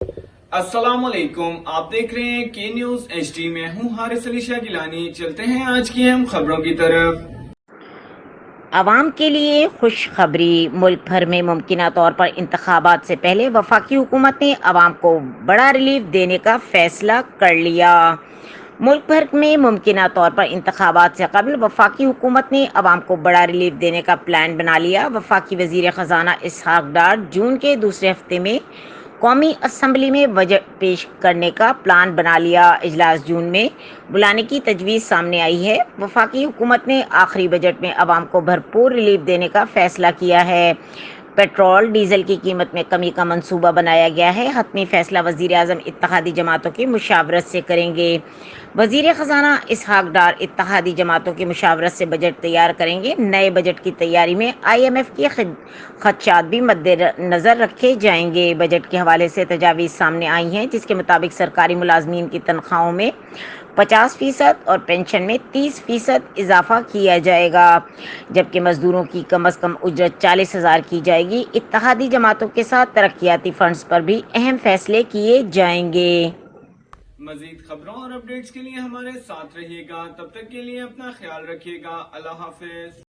السلام علیکم، آپ دیکھ رہے ہیں کے نیوز ایچ ڈی۔ میں ہوں حارث علی شاہ گیلانی۔ چلتے ہیں آج کی اہم خبروں کی طرف۔ عوام کے لیے خوشخبری، ملک بھر میں ممکنہ طور پر انتخابات سے پہلے وفاقی حکومت نے عوام کو بڑا ریلیف دینے کا فیصلہ کر لیا۔ ملک بھر میں ممکنہ طور پر انتخابات سے قبل وفاقی حکومت نے عوام کو بڑا ریلیف دینے کا پلان بنا لیا۔ وفاقی وزیر خزانہ اسحاق ڈار جون کے دوسرے ہفتے میں قومی اسمبلی میں بجٹ پیش کرنے کا پلان بنا لیا۔ اجلاس جون میں بلانے کی تجویز سامنے آئی ہے۔ وفاقی حکومت نے آخری بجٹ میں عوام کو بھرپور ریلیف دینے کا فیصلہ کیا ہے۔ پیٹرول ڈیزل کی قیمت میں کمی کا منصوبہ بنایا گیا ہے۔ حتمی فیصلہ وزیر اعظم اتحادی جماعتوں کی مشاورت سے کریں گے۔ وزیر خزانہ اسحاق ڈار اتحادی جماعتوں کی مشاورت سے بجٹ تیار کریں گے۔ نئے بجٹ کی تیاری میں IMF کے خدشات بھی مد نظر رکھے جائیں گے۔ بجٹ کے حوالے سے تجاویز سامنے آئی ہیں، جس کے مطابق سرکاری ملازمین کی تنخواہوں میں 50% اور پنشن میں 30% اضافہ کیا جائے گا، جبکہ مزدوروں کی کم از کم اجرت 40,000 کی جائے گی۔ اتحادی جماعتوں کے ساتھ ترقیاتی فنڈز پر بھی اہم فیصلے کیے جائیں گے۔ مزید خبروں اور اپڈیٹس کے لیے ہمارے ساتھ رہیے گا۔ تب تک کے لیے اپنا خیال رکھیے گا۔ اللہ حافظ۔